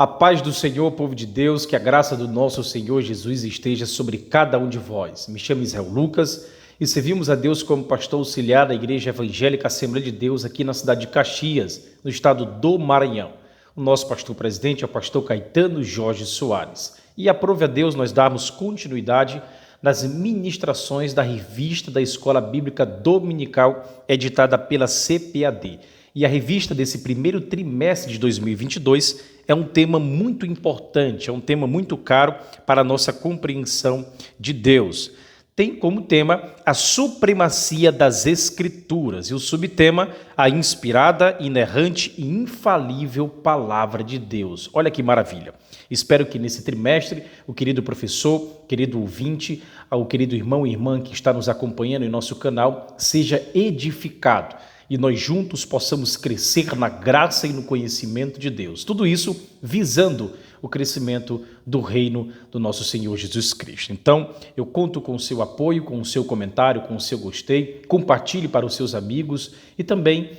A paz do Senhor, povo de Deus, que a graça do nosso Senhor Jesus esteja sobre cada um de vós. Me chamo Israel Lucas e servimos a Deus como pastor auxiliar da Igreja Evangélica Assembleia de Deus aqui na cidade de Caxias, no estado do Maranhão. O nosso pastor presidente é o pastor Caetano Jorge Soares. E aprove a Deus nós darmos continuidade nas ministrações da revista da Escola Bíblica Dominical, editada pela CPAD. E a revista desse primeiro trimestre de 2022 é um tema muito importante, é um tema muito caro para a nossa compreensão de Deus. Tem como tema a supremacia das Escrituras e o subtema a inspirada, inerrante e infalível Palavra de Deus. Olha que maravilha! Espero que nesse trimestre o querido professor, querido ouvinte, o querido irmão e irmã que está nos acompanhando em nosso canal seja edificado e nós juntos possamos crescer na graça e no conhecimento de Deus. Tudo isso visando o crescimento do reino do nosso Senhor Jesus Cristo. Então, eu conto com o seu apoio, com o seu comentário, com o seu gostei, compartilhe para os seus amigos e também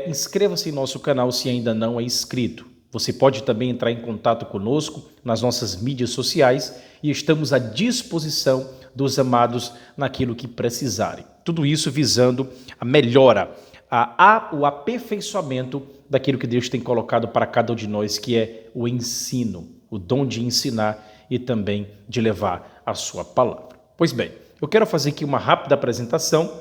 inscreva-se em nosso canal se ainda não é inscrito. Você pode também entrar em contato conosco nas nossas mídias sociais e estamos à disposição dos amados naquilo que precisarem. Tudo isso visando a melhora, o aperfeiçoamento daquilo que Deus tem colocado para cada um de nós, que é o ensino, o dom de ensinar e também de levar a sua palavra. Pois bem, eu quero fazer aqui uma rápida apresentação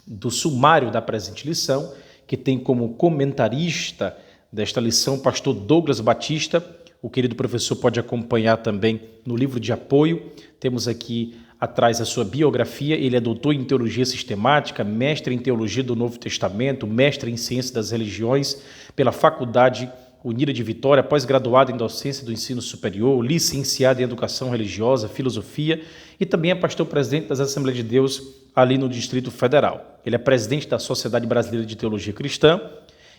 do sumário da presente lição, que tem como comentarista desta lição o pastor Douglas Batista. O querido professor pode acompanhar também no livro de apoio. Temos aqui atrás a sua biografia. Ele é doutor em teologia sistemática, mestre em teologia do Novo Testamento, mestre em ciência das religiões pela Faculdade Unida de Vitória, pós-graduado em docência do ensino superior, licenciado em educação religiosa, filosofia e também é pastor-presidente das Assembleias de Deus ali no Distrito Federal. Ele é presidente da Sociedade Brasileira de Teologia Cristã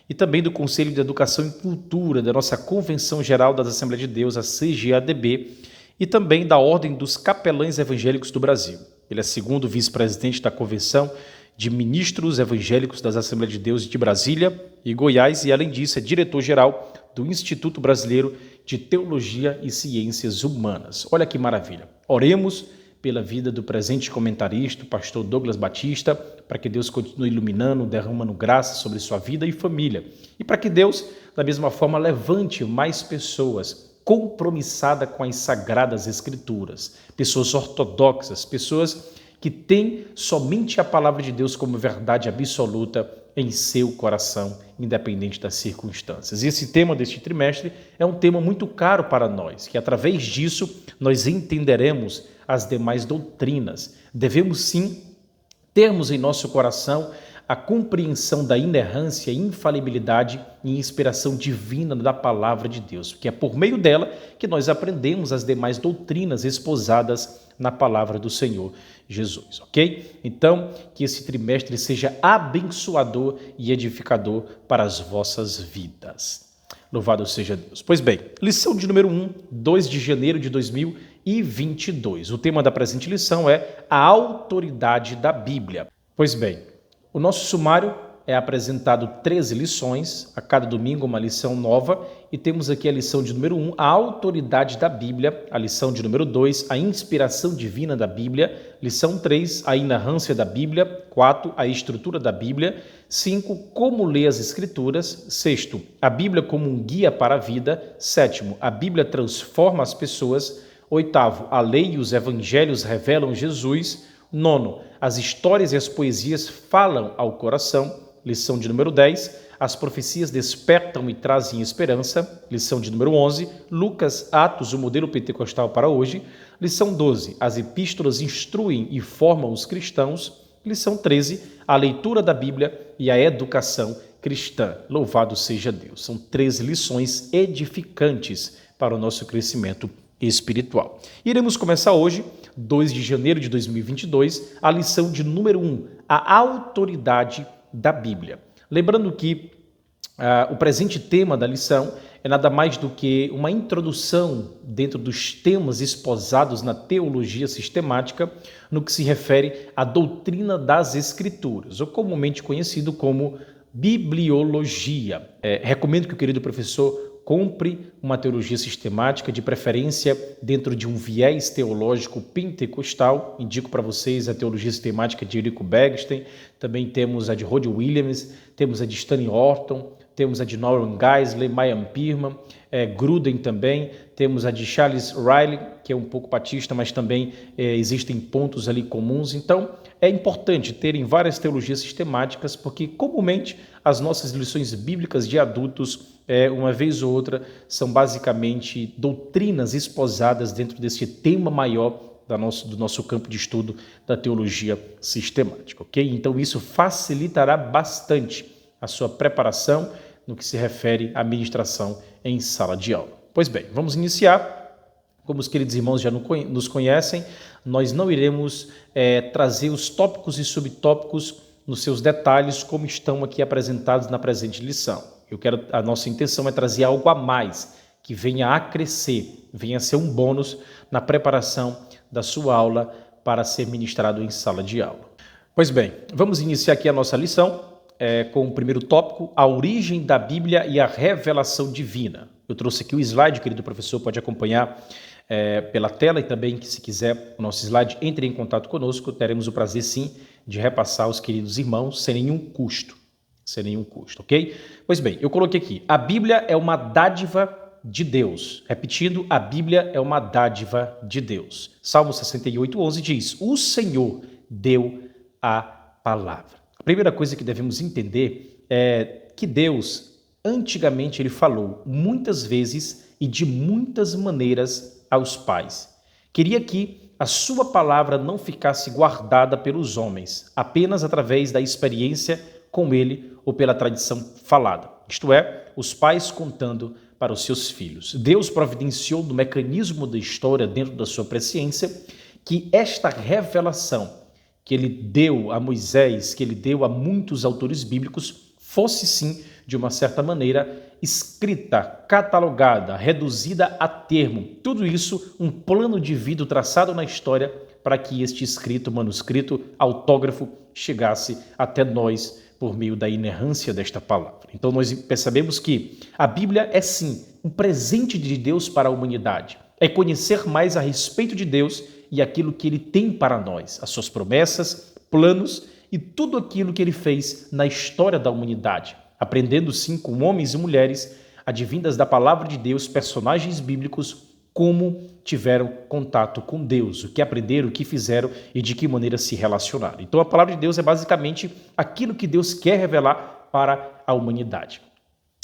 e também do Conselho de Educação e Cultura da nossa Convenção Geral das Assembleias de Deus, a CGADB, e também da Ordem dos Capelães Evangélicos do Brasil. Ele é segundo vice-presidente da Convenção de Ministros Evangélicos das Assembleias de Deus de Brasília e Goiás e, além disso, é diretor-geral do Instituto Brasileiro de Teologia e Ciências Humanas. Olha que maravilha! Oremos pela vida do presente comentarista, o pastor Douglas Batista, para que Deus continue iluminando, derramando graça sobre sua vida e família. E para que Deus, da mesma forma, levante mais pessoas compromissadas com as Sagradas Escrituras, pessoas ortodoxas, pessoas que têm somente a palavra de Deus como verdade absoluta em seu coração, independente das circunstâncias. E esse tema deste trimestre é um tema muito caro para nós, que através disso nós entenderemos as demais doutrinas. Devemos sim termos em nosso coração a compreensão da inerrância, infalibilidade e inspiração divina da palavra de Deus, porque é por meio dela que nós aprendemos as demais doutrinas esposadas na palavra do Senhor Jesus, ok? Então, que esse trimestre seja abençoador e edificador para as vossas vidas. Louvado seja Deus. Pois bem, lição de número 1, 2 de janeiro de 2022. O tema da presente lição é a autoridade da Bíblia. Pois bem, o nosso sumário é apresentado 13 lições, a cada domingo uma lição nova, e temos aqui a lição de número 1, a autoridade da Bíblia, a lição de número 2, a inspiração divina da Bíblia, lição 3, a inerrância da Bíblia, 4, a estrutura da Bíblia, 5, como ler as Escrituras, 6, a Bíblia como um guia para a vida, 7, a Bíblia transforma as pessoas, 8, a lei e os evangelhos revelam Jesus, 9, as histórias e as poesias falam ao coração, lição de número 10, as profecias despertam e trazem esperança, lição de número 11, Lucas, Atos, o modelo pentecostal para hoje, lição 12, as epístolas instruem e formam os cristãos, lição 13, a leitura da Bíblia e a educação cristã. Louvado seja Deus. São 13 lições edificantes para o nosso crescimento espiritual. Iremos começar hoje, 2 de janeiro de 2022, a lição de número 1, a autoridade da Bíblia. Lembrando que o presente tema da lição é nada mais do que uma introdução dentro dos temas esposados na teologia sistemática no que se refere à doutrina das Escrituras, ou comumente conhecido como bibliologia. Recomendo que o querido professor compre uma teologia sistemática, de preferência dentro de um viés teológico pentecostal. Indico para vocês a teologia sistemática de Eric Bergsten, também temos a de Rod Williams, temos a de Stanley Orton, temos a de Norman Geisler, Mayan Pirman, Gruden também, temos a de Charles Riley, que é um pouco batista, mas também existem pontos ali comuns. Então, é importante terem várias teologias sistemáticas, porque comumente as nossas lições bíblicas de adultos, uma vez ou outra, são basicamente doutrinas esposadas dentro desse tema maior do nosso campo de estudo da teologia sistemática, ok? Então, isso facilitará bastante a sua preparação no que se refere à ministração em sala de aula. Pois bem, vamos iniciar. Como os queridos irmãos já nos conhecem, nós não iremos trazer os tópicos e subtópicos nos seus detalhes como estão aqui apresentados na presente lição. A nossa intenção é trazer algo a mais, que venha a crescer, venha a ser um bônus na preparação da sua aula para ser ministrado em sala de aula. Pois bem, vamos iniciar aqui a nossa lição com o primeiro tópico, a origem da Bíblia e a revelação divina. Eu trouxe aqui o slide, o querido professor pode acompanhar pela tela e também, se quiser, o nosso slide, entre em contato conosco, teremos o prazer sim de repassar aos queridos irmãos sem nenhum custo, ok? Pois bem, eu coloquei aqui, a Bíblia é uma dádiva de Deus. Repetindo, a Bíblia é uma dádiva de Deus. Salmo 68:11 diz, o Senhor deu a palavra. A primeira coisa que devemos entender é que Deus, antigamente, ele falou muitas vezes e de muitas maneiras aos pais. Queria que a sua palavra não ficasse guardada pelos homens, apenas através da experiência com ele ou pela tradição falada. Isto é, os pais contando para os seus filhos. Deus providenciou no mecanismo da história, dentro da sua presciência, que esta revelação que ele deu a Moisés, que ele deu a muitos autores bíblicos, fosse sim, de uma certa maneira, escrita, catalogada, reduzida a termo. Tudo isso, um plano de vida traçado na história para que este escrito, manuscrito, autógrafo, chegasse até nós por meio da inerrância desta palavra. Então nós percebemos que a Bíblia é sim um presente de Deus para a humanidade. É conhecer mais a respeito de Deus e aquilo que ele tem para nós, as suas promessas, planos e tudo aquilo que ele fez na história da humanidade, aprendendo sim com homens e mulheres advindas da palavra de Deus, personagens bíblicos, como tiveram contato com Deus, o que aprenderam, o que fizeram e de que maneira se relacionaram. Então a palavra de Deus é basicamente aquilo que Deus quer revelar para a humanidade.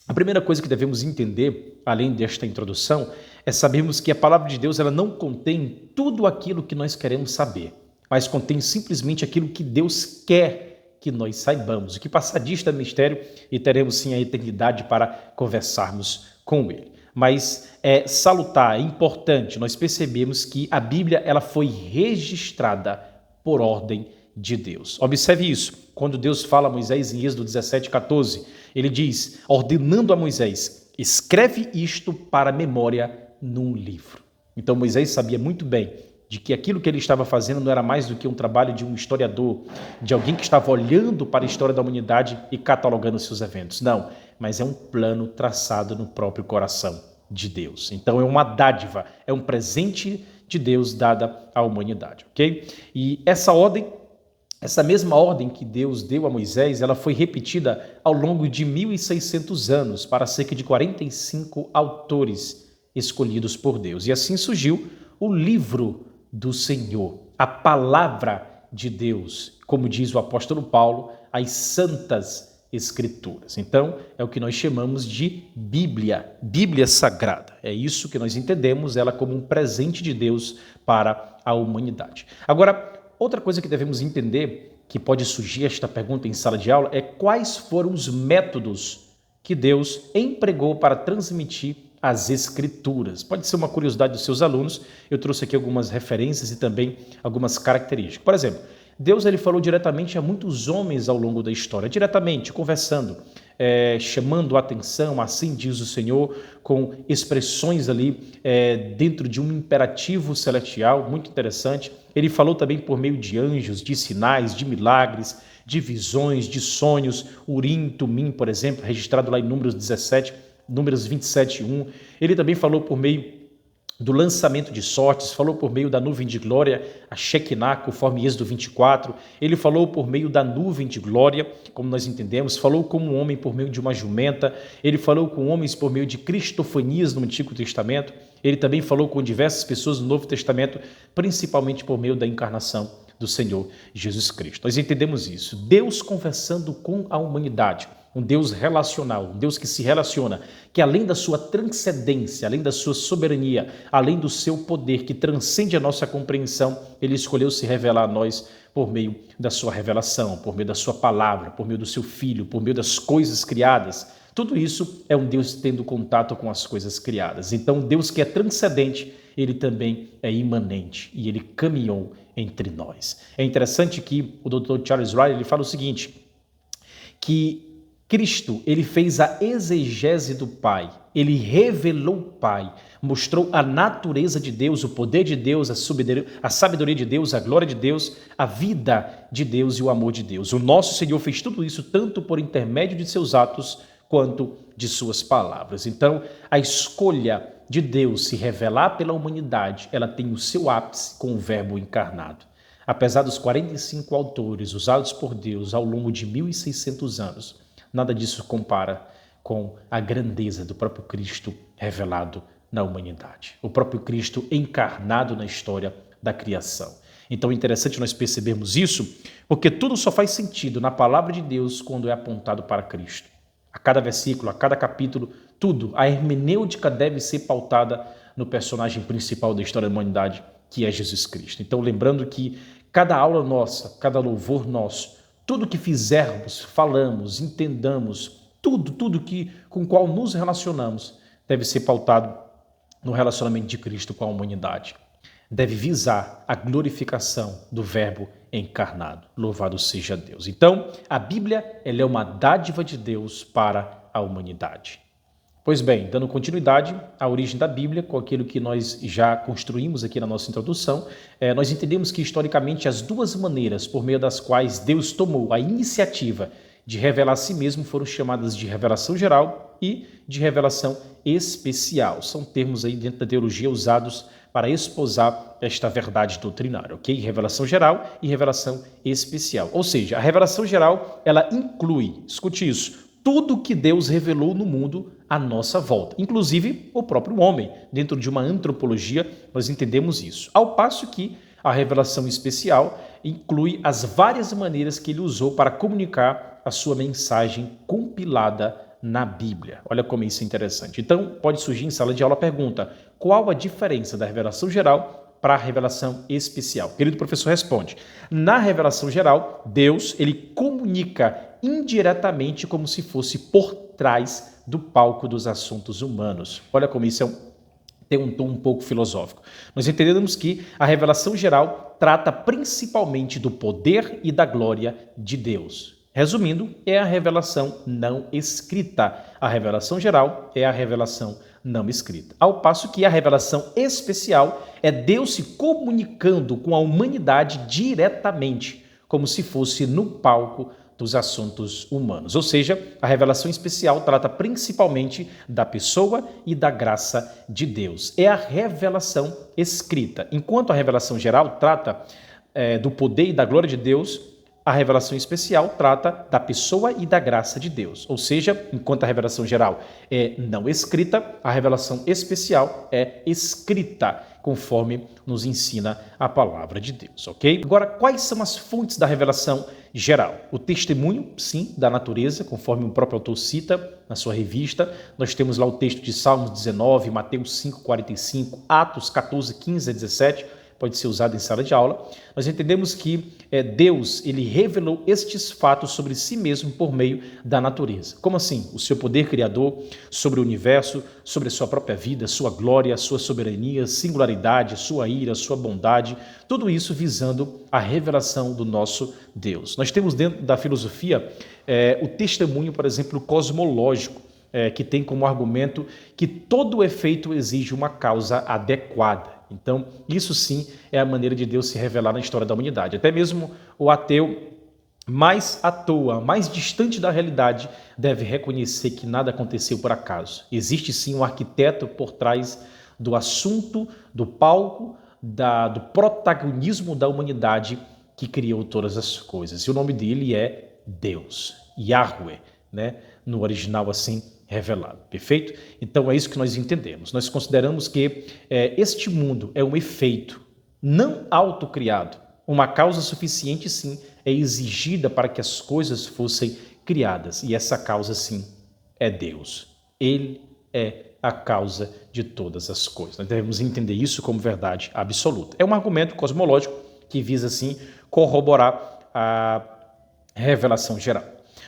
A primeira coisa que devemos entender, além desta introdução, é sabermos que a palavra de Deus ela não contém tudo aquilo que nós queremos saber, mas contém simplesmente aquilo que Deus quer que nós saibamos, o que passar disto é mistério e teremos sim a eternidade para conversarmos com ele. Mas é salutar, é importante nós percebemos que a Bíblia ela foi registrada por ordem de Deus. Observe isso, quando Deus fala a Moisés em Êxodo 17:14, ele diz, ordenando a Moisés, escreve isto para memória num livro. Então Moisés sabia muito bem de que aquilo que ele estava fazendo não era mais do que um trabalho de um historiador, de alguém que estava olhando para a história da humanidade e catalogando seus eventos. Não, mas é um plano traçado no próprio coração de Deus. Então é uma dádiva, é um presente de Deus dada à humanidade, ok? E essa mesma ordem que Deus deu a Moisés, ela foi repetida ao longo de 1.600 anos para cerca de 45 autores escolhidos por Deus. E assim surgiu o livro do Senhor, a palavra de Deus, como diz o apóstolo Paulo, as santas escrituras. Então, é o que nós chamamos de Bíblia, Bíblia Sagrada. É isso que nós entendemos ela como um presente de Deus para a humanidade. Agora, outra coisa que devemos entender, que pode surgir esta pergunta em sala de aula, é quais foram os métodos que Deus empregou para transmitir as Escrituras. Pode ser uma curiosidade dos seus alunos, eu trouxe aqui algumas referências e também algumas características. Por exemplo, Deus ele falou diretamente a muitos homens ao longo da história, diretamente, conversando, chamando a atenção, assim diz o Senhor, com expressões ali dentro de um imperativo celestial, muito interessante. Ele falou também por meio de anjos, de sinais, de milagres, de visões, de sonhos, Urim, Tumim, por exemplo, registrado lá em Números 17, Números 27:1. Ele também falou por meio do lançamento de sortes, falou por meio da nuvem de glória, a Shekinah, conforme Êxodo 24. Ele falou por meio da nuvem de glória, como nós entendemos, falou como um homem por meio de uma jumenta, ele falou com homens por meio de cristofanias no Antigo Testamento, ele também falou com diversas pessoas no Novo Testamento, principalmente por meio da encarnação do Senhor Jesus Cristo. Nós entendemos isso, Deus conversando com a humanidade, um Deus relacional, um Deus que se relaciona, que além da sua transcendência, além da sua soberania, além do seu poder que transcende a nossa compreensão, ele escolheu se revelar a nós por meio da sua revelação, por meio da sua palavra, por meio do seu Filho, por meio das coisas criadas. Tudo isso é um Deus tendo contato com as coisas criadas. Então, Deus que é transcendente, ele também é imanente e ele caminhou entre nós. É interessante que o Dr. Charles Riley ele fala o seguinte, que Cristo, ele fez a exegese do Pai, ele revelou o Pai, mostrou a natureza de Deus, o poder de Deus, a sabedoria de Deus, a glória de Deus, a vida de Deus e o amor de Deus. O nosso Senhor fez tudo isso tanto por intermédio de seus atos quanto de suas palavras. Então, a escolha de Deus se revelar pela humanidade, ela tem o seu ápice com o Verbo encarnado. Apesar dos 45 autores usados por Deus ao longo de 1.600 anos, nada disso compara com a grandeza do próprio Cristo revelado na humanidade. O próprio Cristo encarnado na história da criação. Então é interessante nós percebermos isso, porque tudo só faz sentido na palavra de Deus quando é apontado para Cristo. A cada versículo, a cada capítulo, tudo, a hermenêutica deve ser pautada no personagem principal da história da humanidade, que é Jesus Cristo. Então lembrando que cada aula nossa, cada louvor nosso, tudo que fizermos, falamos, entendamos, tudo com o qual nos relacionamos deve ser pautado no relacionamento de Cristo com a humanidade. Deve visar a glorificação do Verbo encarnado. Louvado seja Deus. Então, a Bíblia ela é uma dádiva de Deus para a humanidade. Pois bem, dando continuidade à origem da Bíblia, com aquilo que nós já construímos aqui na nossa introdução, nós entendemos que historicamente as duas maneiras por meio das quais Deus tomou a iniciativa de revelar a si mesmo foram chamadas de revelação geral e de revelação especial. São termos aí dentro da teologia usados para esposar esta verdade doutrinária, ok? Revelação geral e revelação especial. Ou seja, a revelação geral, ela inclui, escute isso, tudo que Deus revelou no mundo à nossa volta, inclusive o próprio homem. Dentro de uma antropologia, nós entendemos isso. Ao passo que a revelação especial inclui as várias maneiras que ele usou para comunicar a sua mensagem compilada na Bíblia. Olha como isso é interessante. Então, pode surgir em sala de aula a pergunta: qual a diferença da revelação geral para a revelação especial? Querido professor responde: na revelação geral, Deus ele comunica indiretamente como se fosse por trás do palco dos assuntos humanos. Olha como isso tem um tom um pouco filosófico. Nós entendemos que a revelação geral trata principalmente do poder e da glória de Deus. Resumindo, é a revelação não escrita. A revelação geral é a revelação não escrita. Ao passo que a revelação especial é Deus se comunicando com a humanidade diretamente, como se fosse no palco dos assuntos humanos. Ou seja, a revelação especial trata principalmente da pessoa e da graça de Deus. É a revelação escrita. Enquanto a revelação geral trata do poder e da glória de Deus, a revelação especial trata da pessoa e da graça de Deus. Ou seja, enquanto a revelação geral é não escrita, a revelação especial é escrita, conforme nos ensina a palavra de Deus, ok? Agora, quais são as fontes da revelação geral? O testemunho, sim, da natureza, conforme o próprio autor cita na sua revista. Nós temos lá o texto de Salmos 19, Mateus 5, 45, Atos 14, 15 a 17, pode ser usado em sala de aula. Nós entendemos que Deus ele revelou estes fatos sobre si mesmo por meio da natureza. Como assim? O seu poder criador sobre o universo, sobre a sua própria vida, sua glória, sua soberania, singularidade, sua ira, sua bondade, tudo isso visando a revelação do nosso Deus. Nós temos dentro da filosofia o testemunho, por exemplo, cosmológico, que tem como argumento que todo efeito exige uma causa adequada. Então, isso sim é a maneira de Deus se revelar na história da humanidade. Até mesmo o ateu mais à toa, mais distante da realidade, deve reconhecer que nada aconteceu por acaso. Existe sim um arquiteto por trás do assunto, do palco, do protagonismo da humanidade que criou todas as coisas. E o nome dele é Deus, Yahweh, né? No original assim revelado, perfeito? Então é isso que nós entendemos. Nós consideramos que este mundo é um efeito não autocriado. Uma causa suficiente, sim, é exigida para que as coisas fossem criadas. E essa causa, sim, é Deus. Ele é a causa de todas as coisas. Nós devemos entender isso como verdade absoluta. É um argumento cosmológico que visa, assim, corroborar a revelação geral.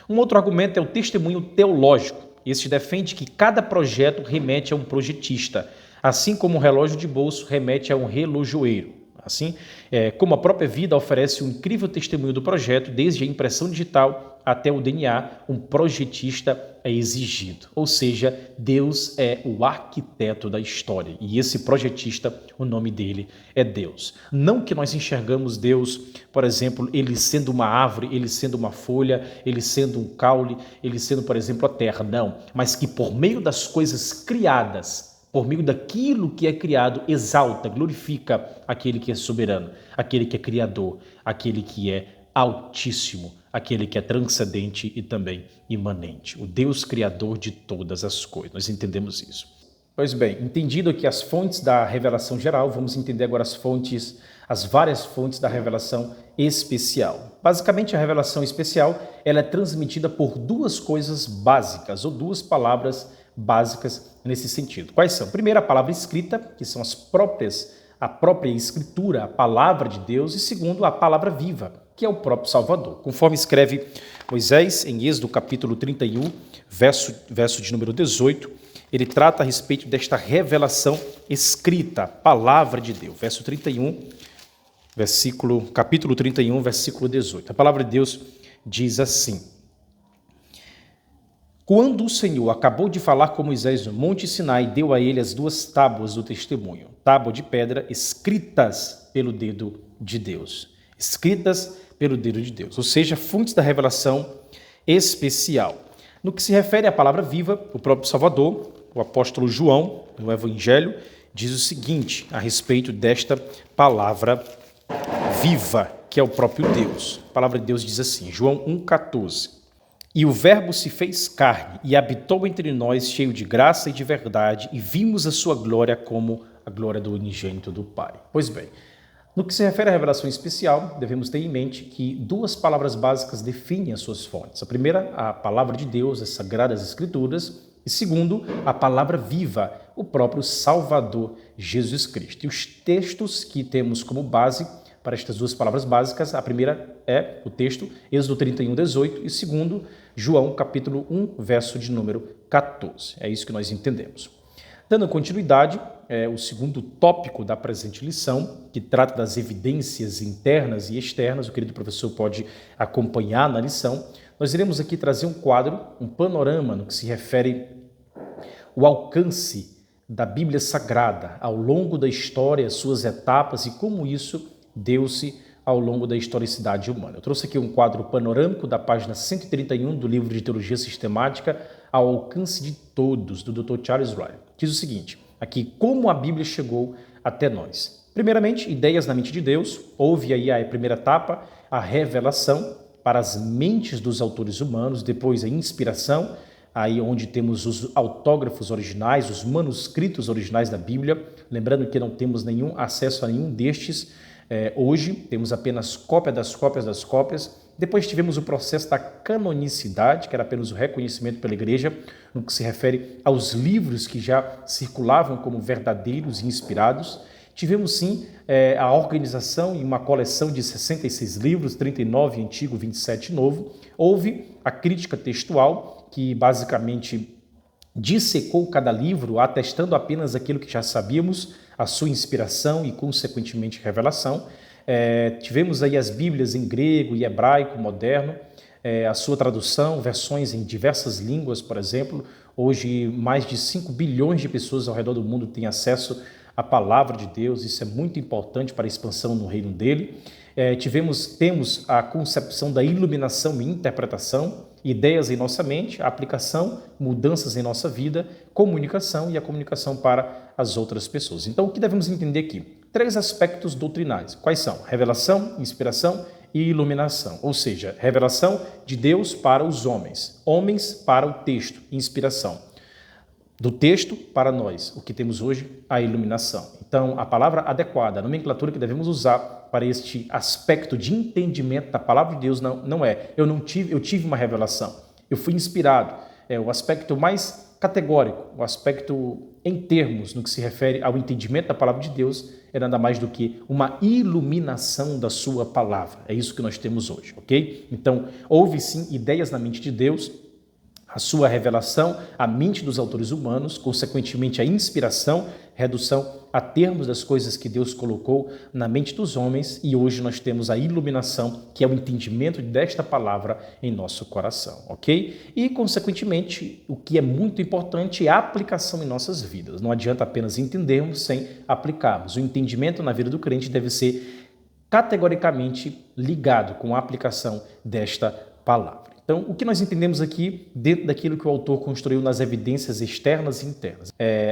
Um outro argumento é o testemunho teológico. Este defende que cada projeto remete a um projetista, assim como um relógio de bolso remete a um relojoeiro. Assim, como a própria vida oferece um incrível testemunho do projeto, desde a impressão digital até o DNA, um projetista é exigido. Ou seja, Deus é o arquiteto da história e esse projetista, o nome dele é Deus. Não que nós enxergamos Deus, por exemplo, ele sendo uma árvore, ele sendo uma folha, ele sendo um caule, ele sendo, por exemplo, a terra, não. Mas que por meio das coisas criadas, por meio daquilo que é criado, exalta, glorifica aquele que é soberano, aquele que é criador, aquele que é altíssimo, aquele que é transcendente e também imanente, o Deus criador de todas as coisas. Nós entendemos isso. Pois bem, entendido aqui as fontes da revelação geral, vamos entender agora as várias fontes da revelação especial. Basicamente, a revelação especial ela é transmitida por duas coisas básicas, ou duas palavras básicas nesse sentido. Quais são? Primeiro, a palavra escrita, que são a própria escritura, a palavra de Deus, e segundo, a palavra viva, que é o próprio Salvador. Conforme escreve Moisés em Êxodo capítulo 31, verso de número 18, ele trata a respeito desta revelação escrita, palavra de Deus. Verso 31, capítulo 31, versículo 18. A palavra de Deus diz assim: Quando o Senhor acabou de falar com Moisés no Monte Sinai, deu a ele as duas tábuas do testemunho, tábua de pedra escritas pelo dedo de Deus. Escritas pelo dedo de Deus, ou seja, fontes da revelação especial. No que se refere à palavra viva, o próprio Salvador, o apóstolo João, no Evangelho, diz o seguinte a respeito desta palavra viva, que é o próprio Deus. A palavra de Deus diz assim, João 1,14. E o Verbo se fez carne e habitou entre nós, cheio de graça e de verdade, e vimos a sua glória como a glória do unigênito do Pai. Pois bem, no que se refere à revelação especial, devemos ter em mente que duas palavras básicas definem as suas fontes. A primeira, a palavra de Deus, as Sagradas Escrituras, e segundo, a palavra viva, o próprio Salvador Jesus Cristo. E os textos que temos como base para estas duas palavras básicas, a primeira é o texto Êxodo 31, 18 e segundo, João capítulo 1, verso de número 14. É isso que nós entendemos. Dando continuidade, o segundo tópico da presente lição, que trata das evidências internas e externas, o querido professor pode acompanhar na lição, nós iremos aqui trazer um quadro, um panorama no que se refere ao alcance da Bíblia Sagrada ao longo da história, suas etapas e como isso deu-se ao longo da historicidade humana. Eu trouxe aqui um quadro panorâmico da página 131 do livro de Teologia Sistemática ao alcance de todos, do Dr. Charles Ryle. Diz o seguinte, aqui, como a Bíblia chegou até nós. Primeiramente, ideias na mente de Deus. Houve aí a primeira etapa, a revelação para as mentes dos autores humanos, depois a inspiração, aí onde temos os autógrafos originais, os manuscritos originais da Bíblia, lembrando que não temos nenhum acesso a nenhum destes hoje, temos apenas cópia das cópias das cópias. Depois tivemos o processo da canonicidade, que era apenas o reconhecimento pela igreja, no que se refere aos livros que já circulavam como verdadeiros e inspirados. Tivemos sim a organização em uma coleção de 66 livros, 39 antigo, 27 novo. Houve a crítica textual, que basicamente dissecou cada livro, atestando apenas aquilo que já sabíamos, a sua inspiração e, consequentemente, revelação. Tivemos aí as Bíblias em grego e hebraico moderno, a sua tradução, versões em diversas línguas, por exemplo. Hoje, mais de 5 bilhões de pessoas ao redor do mundo têm acesso a palavra de Deus, isso é muito importante para a expansão no reino dele. Temos a concepção da iluminação e interpretação, ideias em nossa mente, aplicação, mudanças em nossa vida, comunicação e a comunicação para as outras pessoas. Então, o que devemos entender aqui? 3 aspectos doutrinais. Quais são? Revelação, inspiração e iluminação. Ou seja, revelação de Deus para os homens, homens para o texto, inspiração. Do texto para nós, o que temos hoje, a iluminação. Então, a palavra adequada, a nomenclatura que devemos usar para este aspecto de entendimento da palavra de Deus não é eu tive uma revelação, eu fui inspirado. É o aspecto mais categórico, o aspecto em termos no que se refere ao entendimento da palavra de Deus é nada mais do que uma iluminação da sua palavra. É isso que nós temos hoje, ok? Então, houve sim ideias na mente de Deus, a sua revelação, a mente dos autores humanos, consequentemente a inspiração, redução a termos das coisas que Deus colocou na mente dos homens, e hoje nós temos a iluminação, que é o entendimento desta palavra em nosso coração, ok? E, consequentemente, o que é muito importante é a aplicação em nossas vidas. Não adianta apenas entendermos sem aplicarmos. O entendimento na vida do crente deve ser categoricamente ligado com a aplicação desta palavra. Então, o que nós entendemos aqui dentro daquilo que o autor construiu nas evidências externas e internas?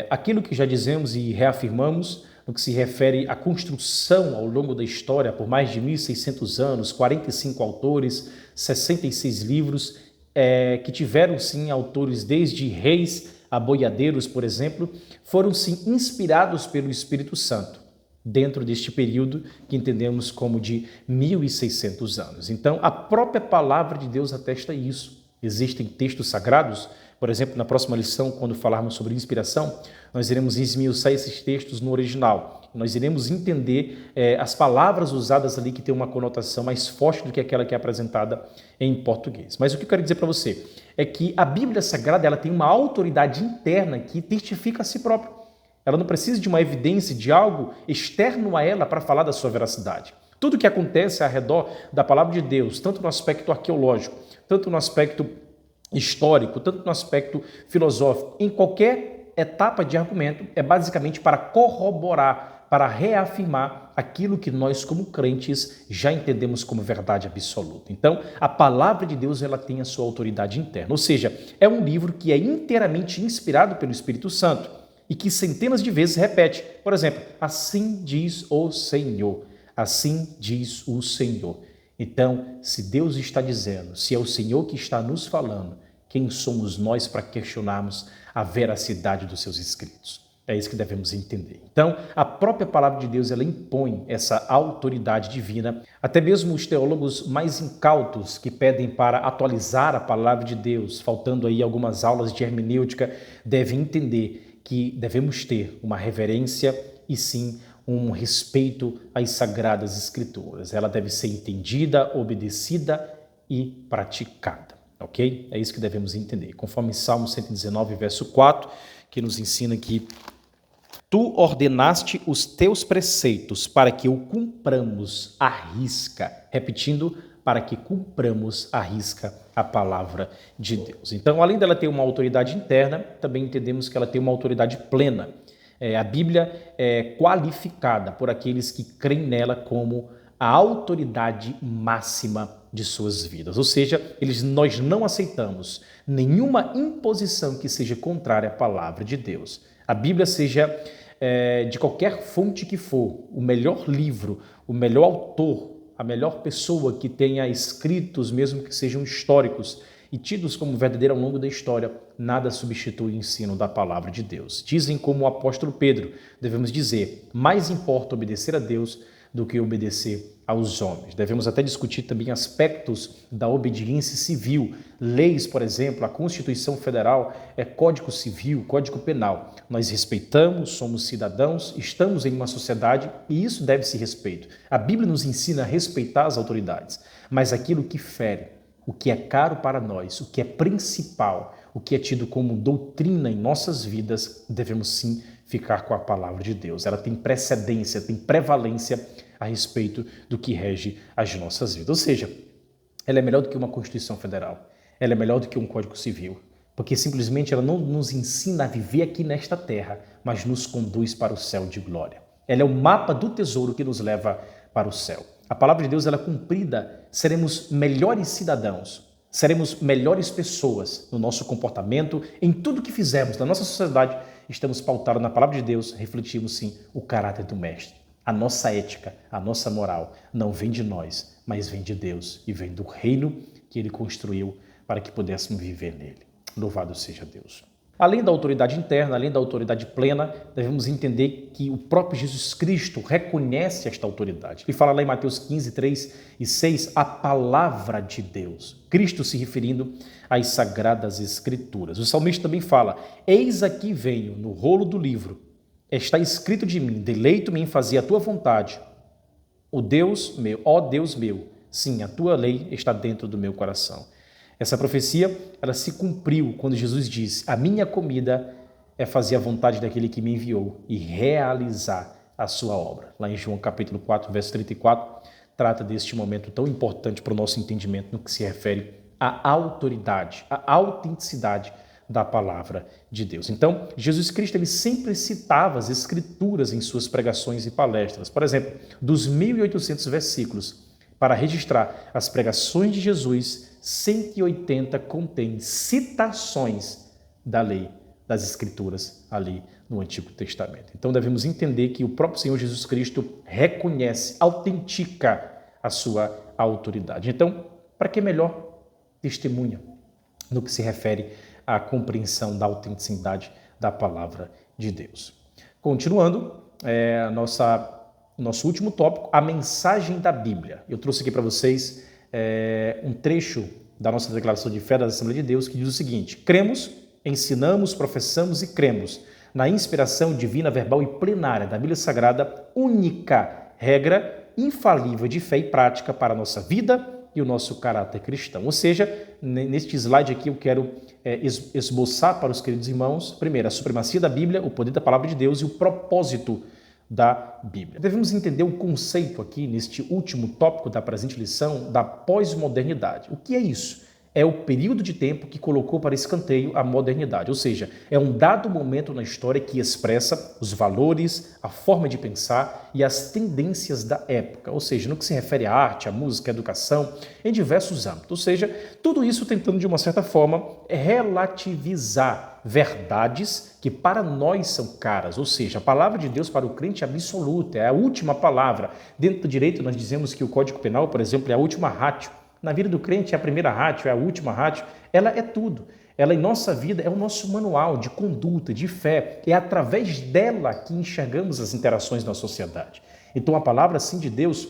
Aquilo que já dizemos e reafirmamos no que se refere à construção ao longo da história por mais de 1.600 anos, 45 autores, 66 livros, que tiveram sim autores desde reis a boiadeiros, por exemplo, foram sim inspirados pelo Espírito Santo dentro deste período que entendemos como de 1.600 anos. Então, a própria palavra de Deus atesta isso. Existem textos sagrados, por exemplo, na próxima lição, quando falarmos sobre inspiração, nós iremos esmiuçar esses textos no original. Nós iremos entender as palavras usadas ali que tem uma conotação mais forte do que aquela que é apresentada em português. Mas o que eu quero dizer para você é que a Bíblia Sagrada ela tem uma autoridade interna que testifica a si própria. Ela não precisa de uma evidência, de algo externo a ela para falar da sua veracidade. Tudo o que acontece ao redor da palavra de Deus, tanto no aspecto arqueológico, tanto no aspecto histórico, tanto no aspecto filosófico, em qualquer etapa de argumento, é basicamente para corroborar, para reafirmar aquilo que nós, como crentes, já entendemos como verdade absoluta. Então, a palavra de Deus ela tem a sua autoridade interna, ou seja, é um livro que é inteiramente inspirado pelo Espírito Santo, e que centenas de vezes repete. Por exemplo, assim diz o Senhor, assim diz o Senhor. Então, se Deus está dizendo, se é o Senhor que está nos falando, quem somos nós para questionarmos a veracidade dos seus escritos? É isso que devemos entender. Então, a própria palavra de Deus, ela impõe essa autoridade divina. Até mesmo os teólogos mais incautos que pedem para atualizar a palavra de Deus, faltando aí algumas aulas de hermenêutica, devem entender que devemos ter uma reverência e sim um respeito às Sagradas Escrituras. Ela deve ser entendida, obedecida e praticada, ok? É isso que devemos entender. Conforme Salmo 119, verso 4, que nos ensina que tu ordenaste os teus preceitos para que o cumpramos à risca. Repetindo, para que cumpramos à risca a palavra de Deus. Então, além dela ter uma autoridade interna, também entendemos que ela tem uma autoridade plena. A Bíblia é qualificada por aqueles que creem nela como a autoridade máxima de suas vidas. Ou seja, nós não aceitamos nenhuma imposição que seja contrária à palavra de Deus. A Bíblia seja de qualquer fonte que for, o melhor livro, o melhor autor, a melhor pessoa que tenha escritos, mesmo que sejam históricos e tidos como verdadeiro ao longo da história, nada substitui o ensino da palavra de Deus. Dizem como o apóstolo Pedro, devemos dizer, mais importa obedecer a Deus do que obedecer aos homens. Devemos até discutir também aspectos da obediência civil, leis, por exemplo, a Constituição Federal é Código Civil, Código Penal. Nós respeitamos, somos cidadãos, estamos em uma sociedade e isso deve-se respeito. A Bíblia nos ensina a respeitar as autoridades, mas aquilo que fere, o que é caro para nós, o que é principal, o que é tido como doutrina em nossas vidas, devemos sim ficar com a palavra de Deus. Ela tem precedência, tem prevalência a respeito do que rege as nossas vidas. Ou seja, ela é melhor do que uma Constituição Federal, ela é melhor do que um Código Civil, porque simplesmente ela não nos ensina a viver aqui nesta terra, mas nos conduz para o céu de glória. Ela é o mapa do tesouro que nos leva para o céu. A palavra de Deus, ela é cumprida, seremos melhores cidadãos, seremos melhores pessoas no nosso comportamento, em tudo que fizermos na nossa sociedade, estamos pautados na palavra de Deus, refletimos sim o caráter do Mestre. A nossa ética, a nossa moral não vem de nós, mas vem de Deus e vem do reino que Ele construiu para que pudéssemos viver nele. Louvado seja Deus. Além da autoridade interna, além da autoridade plena, devemos entender que o próprio Jesus Cristo reconhece esta autoridade. Ele fala lá em Mateus 15, 3 e 6, a palavra de Deus. Cristo se referindo às Sagradas Escrituras. O salmista também fala, eis aqui venho, no rolo do livro, está escrito de mim, deleito-me em fazer a tua vontade. O Deus meu, ó Deus meu, sim, a tua lei está dentro do meu coração. Essa profecia, ela se cumpriu quando Jesus disse, a minha comida é fazer a vontade daquele que me enviou e realizar a sua obra. Lá em João capítulo 4, verso 34, trata deste momento tão importante para o nosso entendimento no que se refere à autoridade, à autenticidade da palavra de Deus. Então, Jesus Cristo ele sempre citava as Escrituras em suas pregações e palestras. Por exemplo, dos 1.800 versículos, para registrar as pregações de Jesus, 180 contém citações da lei, das Escrituras ali no Antigo Testamento. Então devemos entender que o próprio Senhor Jesus Cristo reconhece, autentica a sua autoridade. Então, para que melhor testemunha no que se refere à compreensão da autenticidade da palavra de Deus. Continuando, nosso último tópico, a mensagem da Bíblia. Eu trouxe aqui para vocês um trecho da nossa declaração de fé da Assembleia de Deus que diz o seguinte, cremos, ensinamos, professamos e cremos na inspiração divina, verbal e plenária da Bíblia Sagrada, única regra infalível de fé e prática para a nossa vida e o nosso caráter cristão. Ou seja, neste slide aqui eu quero esboçar para os queridos irmãos, primeiro, a supremacia da Bíblia, o poder da palavra de Deus e o propósito da Bíblia. Devemos entender o conceito aqui, neste último tópico da presente lição, da pós-modernidade. O que é isso? É o período de tempo que colocou para escanteio a modernidade, ou seja, é um dado momento na história que expressa os valores, a forma de pensar e as tendências da época, ou seja, no que se refere à arte, à música, à educação, em diversos âmbitos. Ou seja, tudo isso tentando, de uma certa forma, relativizar verdades que para nós são caras, ou seja, a palavra de Deus para o crente é absoluta, é a última palavra. Dentro do direito nós dizemos que o Código Penal, por exemplo, é a última rátio. Na vida do crente é a primeira rátio, é a última rátio, ela é tudo. Ela em nossa vida é o nosso manual de conduta, de fé, é através dela que enxergamos as interações na sociedade. Então a palavra assim de Deus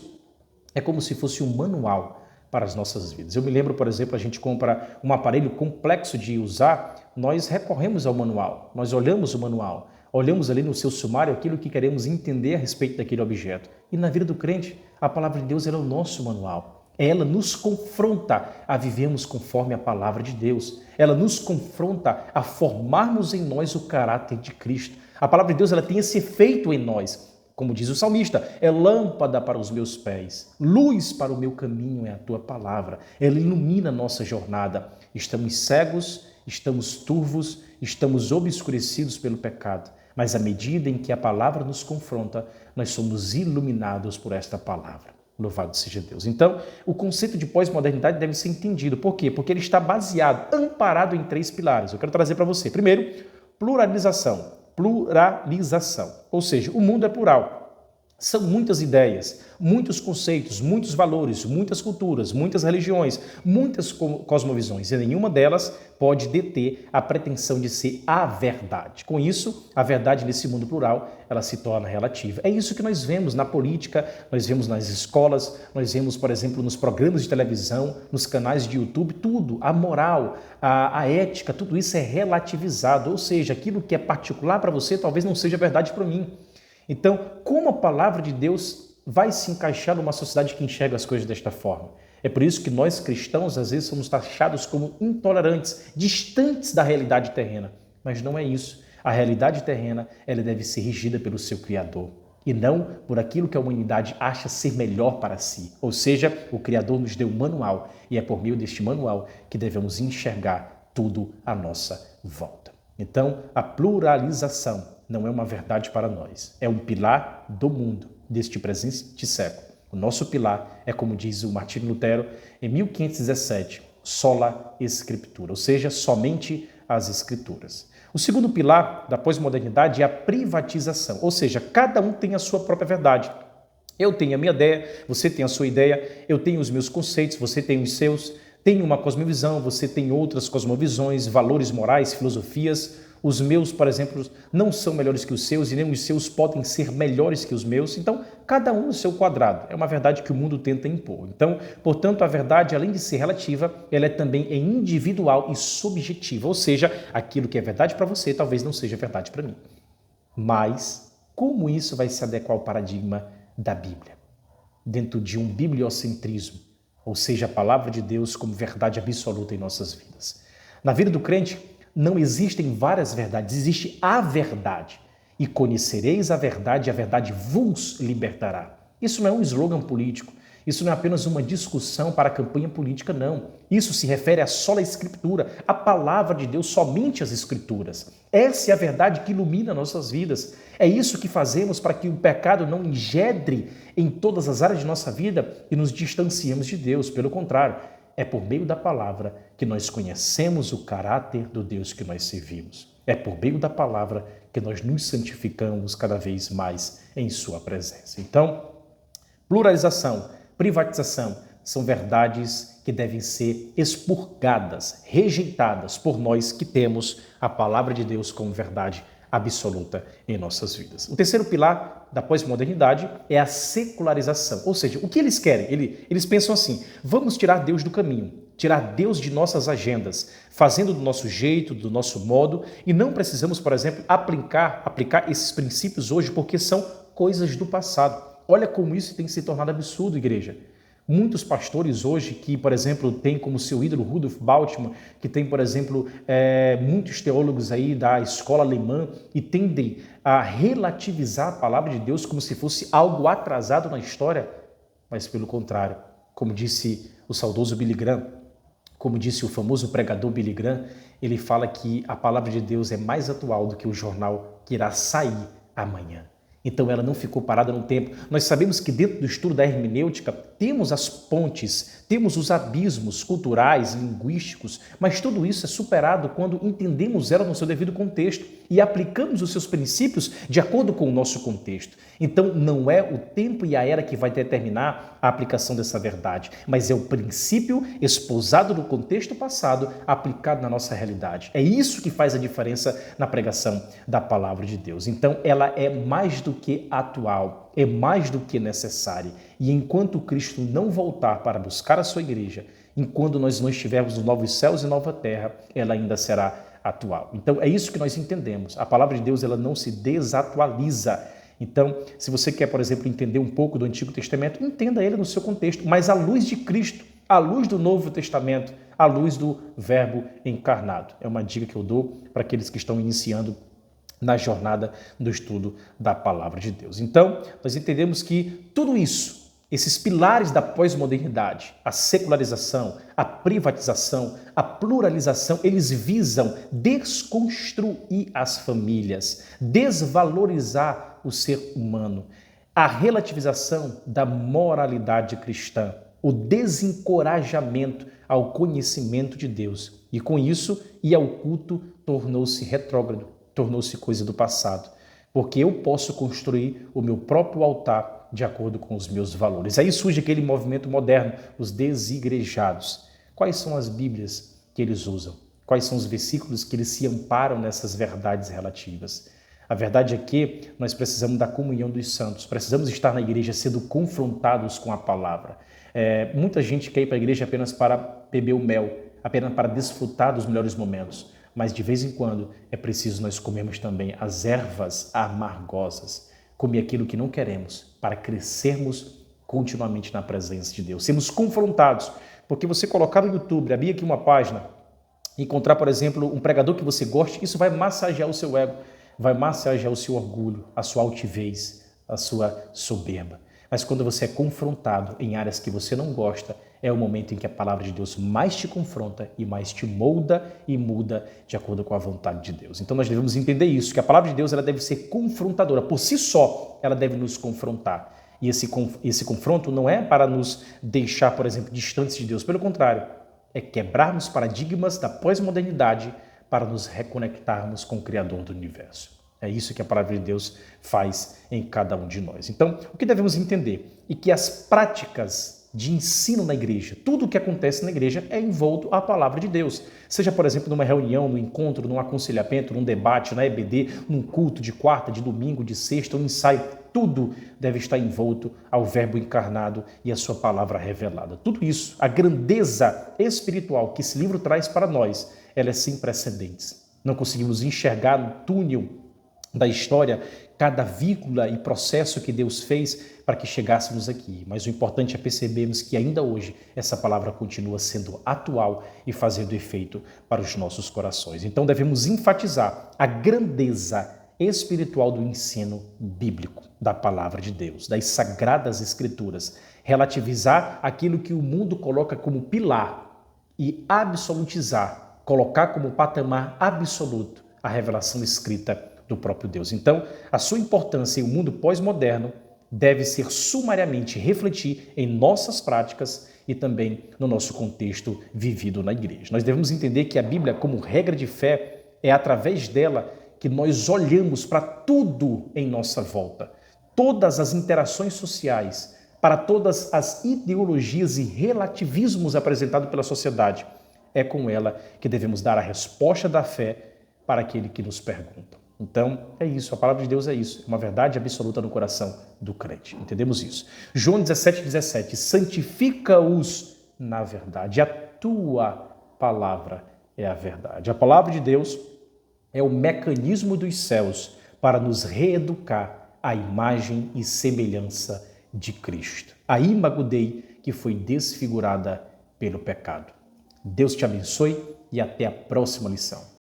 é como se fosse um manual para as nossas vidas. Eu me lembro, por exemplo, a gente compra um aparelho complexo de usar, nós recorremos ao manual, nós olhamos o manual, olhamos ali no seu sumário aquilo que queremos entender a respeito daquele objeto. E na vida do crente, a palavra de Deus é o nosso manual. Ela nos confronta a vivermos conforme a palavra de Deus. Ela nos confronta a formarmos em nós o caráter de Cristo. A palavra de Deus ela tem esse efeito em nós. Como diz o salmista, é lâmpada para os meus pés, luz para o meu caminho é a tua palavra. Ela ilumina a nossa jornada. Estamos cegos, estamos turvos, estamos obscurecidos pelo pecado. Mas à medida em que a palavra nos confronta, nós somos iluminados por esta palavra. Louvado seja Deus. Então, o conceito de pós-modernidade deve ser entendido. Por quê? Porque ele está baseado, amparado em 3 pilares. Eu quero trazer para você. Primeiro, pluralização. Pluralização. Ou seja, o mundo é plural. São muitas ideias, muitos conceitos, muitos valores, muitas culturas, muitas religiões, muitas cosmovisões, e nenhuma delas pode deter a pretensão de ser a verdade. Com isso, a verdade nesse mundo plural, ela se torna relativa. É isso que nós vemos na política, nós vemos nas escolas, nós vemos, por exemplo, nos programas de televisão, nos canais de YouTube, tudo, a moral, a ética, tudo isso é relativizado, ou seja, aquilo que é particular para você talvez não seja verdade para mim. Então, como a palavra de Deus vai se encaixar numa sociedade que enxerga as coisas desta forma? É por isso que nós cristãos, às vezes, somos taxados como intolerantes, distantes da realidade terrena. Mas não é isso. A realidade terrena, ela deve ser regida pelo seu Criador e não por aquilo que a humanidade acha ser melhor para si. Ou seja, o Criador nos deu um manual e é por meio deste manual que devemos enxergar tudo à nossa volta. Então, a pluralização não é uma verdade para nós, é um pilar do mundo, deste presente século. O nosso pilar é, como diz o Martinho Lutero, em 1517, sola escritura, ou seja, somente as escrituras. O segundo pilar da pós-modernidade é a privatização, ou seja, cada um tem a sua própria verdade. Eu tenho a minha ideia, você tem a sua ideia, eu tenho os meus conceitos, você tem os seus, tem uma cosmovisão, você tem outras cosmovisões, valores morais, filosofias. Os meus, por exemplo, não são melhores que os seus e nem os seus podem ser melhores que os meus. Então, cada um no seu quadrado. É uma verdade que o mundo tenta impor. Então, portanto, a verdade, além de ser relativa, ela é também individual e subjetiva. Ou seja, aquilo que é verdade para você talvez não seja verdade para mim. Mas, como isso vai se adequar ao paradigma da Bíblia? Dentro de um bibliocentrismo, ou seja, a palavra de Deus como verdade absoluta em nossas vidas. Na vida do crente, não existem várias verdades, existe a verdade. E conhecereis a verdade vos libertará. Isso não é um slogan político, isso não é apenas uma discussão para a campanha política, não. Isso se refere à sola Escritura, a palavra de Deus, somente as Escrituras. Essa é a verdade que ilumina nossas vidas. É isso que fazemos para que o pecado não engedre em todas as áreas de nossa vida e nos distanciemos de Deus. Pelo contrário, é por meio da palavra que nós conhecemos o caráter do Deus que nós servimos. É por meio da palavra que nós nos santificamos cada vez mais em sua presença. Então, pluralização, privatização são verdades que devem ser expurgadas, rejeitadas por nós que temos a palavra de Deus como verdade absoluta em nossas vidas. O terceiro pilar da pós-modernidade é a secularização, ou seja, o que eles querem? Eles pensam assim, vamos tirar Deus do caminho, tirar Deus de nossas agendas, fazendo do nosso jeito, do nosso modo, e não precisamos, por exemplo, aplicar esses princípios hoje porque são coisas do passado. Olha como isso tem se tornado absurdo, igreja. Muitos pastores hoje que, por exemplo, têm como seu ídolo Rudolf Bultmann, que tem, por exemplo, muitos teólogos aí da escola alemã e tendem a relativizar a palavra de Deus como se fosse algo atrasado na história, mas pelo contrário, como disse o saudoso Billy Graham, como disse o famoso pregador Billy Graham, ele fala que a palavra de Deus é mais atual do que o jornal que irá sair amanhã. Então ela não ficou parada no tempo. Nós sabemos que dentro do estudo da hermenêutica temos as pontes, temos os abismos culturais, linguísticos, mas tudo isso é superado quando entendemos ela no seu devido contexto e aplicamos os seus princípios de acordo com o nosso contexto. Então não é o tempo e a era que vai determinar a aplicação dessa verdade, mas é o princípio esposado no contexto passado aplicado na nossa realidade. É isso que faz a diferença na pregação da palavra de Deus. Então ela é mais do que atual, é mais do que necessária. E enquanto Cristo não voltar para buscar a sua igreja, enquanto nós não estivermos nos novos céus e nova terra, ela ainda será atual. Então é isso que nós entendemos. A palavra de Deus ela não se desatualiza. Então, se você quer, por exemplo, entender um pouco do Antigo Testamento, entenda ele no seu contexto, mas à luz de Cristo, à luz do Novo Testamento, à luz do Verbo encarnado. É uma dica que eu dou para aqueles que estão iniciando na jornada do estudo da palavra de Deus. Então, nós entendemos que tudo isso, esses pilares da pós-modernidade, a secularização, a privatização, a pluralização, eles visam desconstruir as famílias, desvalorizar o ser humano, a relativização da moralidade cristã, o desencorajamento ao conhecimento de Deus. E com isso, ir ao culto tornou-se retrógrado, tornou-se coisa do passado, porque eu posso construir o meu próprio altar de acordo com os meus valores. Aí surge aquele movimento moderno, os desigrejados. Quais são as Bíblias que eles usam? Quais são os versículos que eles se amparam nessas verdades relativas? A verdade é que nós precisamos da comunhão dos santos, precisamos estar na igreja sendo confrontados com a palavra. Muita gente quer ir para a igreja apenas para beber o mel, apenas para desfrutar dos melhores momentos. Mas de vez em quando é preciso nós comermos também as ervas amargosas, comer aquilo que não queremos, para crescermos continuamente na presença de Deus. Sermos confrontados, porque você colocar no YouTube, abrir aqui uma página, encontrar, por exemplo, um pregador que você goste, isso vai massagear o seu ego, vai massagear o seu orgulho, a sua altivez, a sua soberba. Mas quando você é confrontado em áreas que você não gosta, é o momento em que a palavra de Deus mais te confronta e mais te molda e muda de acordo com a vontade de Deus. Então nós devemos entender isso, que a palavra de Deus ela deve ser confrontadora. Por si só, ela deve nos confrontar. E esse confronto não é para nos deixar, por exemplo, distantes de Deus. Pelo contrário, é quebrarmos paradigmas da pós-modernidade para nos reconectarmos com o Criador do universo. É isso que a palavra de Deus faz em cada um de nós. Então, o que devemos entender é que as práticas de ensino na igreja, tudo o que acontece na igreja é envolto à palavra de Deus. Seja, por exemplo, numa reunião, num encontro, num aconselhamento, num debate, na EBD, num culto de quarta, de domingo, de sexta, um ensaio, tudo deve estar envolto ao Verbo encarnado e à sua palavra revelada. Tudo isso, a grandeza espiritual que esse livro traz para nós, ela é sem precedentes. Não conseguimos enxergar no túnel da história cada vírgula e processo que Deus fez para que chegássemos aqui. Mas o importante é percebermos que ainda hoje essa palavra continua sendo atual e fazendo efeito para os nossos corações. Então devemos enfatizar a grandeza espiritual do ensino bíblico, da palavra de Deus, das sagradas escrituras, relativizar aquilo que o mundo coloca como pilar e absolutizar, colocar como patamar absoluto a revelação escrita do próprio Deus. Então, a sua importância em um mundo pós-moderno deve ser sumariamente refletir em nossas práticas e também no nosso contexto vivido na igreja. Nós devemos entender que a Bíblia, como regra de fé, é através dela que nós olhamos para tudo em nossa volta, todas as interações sociais, para todas as ideologias e relativismos apresentados pela sociedade. É com ela que devemos dar a resposta da fé para aquele que nos pergunta. Então, é isso, a palavra de Deus é isso, é uma verdade absoluta no coração do crente. Entendemos isso? João 17:17, santifica-os na verdade, a tua palavra é a verdade. A palavra de Deus é o mecanismo dos céus para nos reeducar à imagem e semelhança de Cristo. A imago Dei que foi desfigurada pelo pecado. Deus te abençoe e até a próxima lição.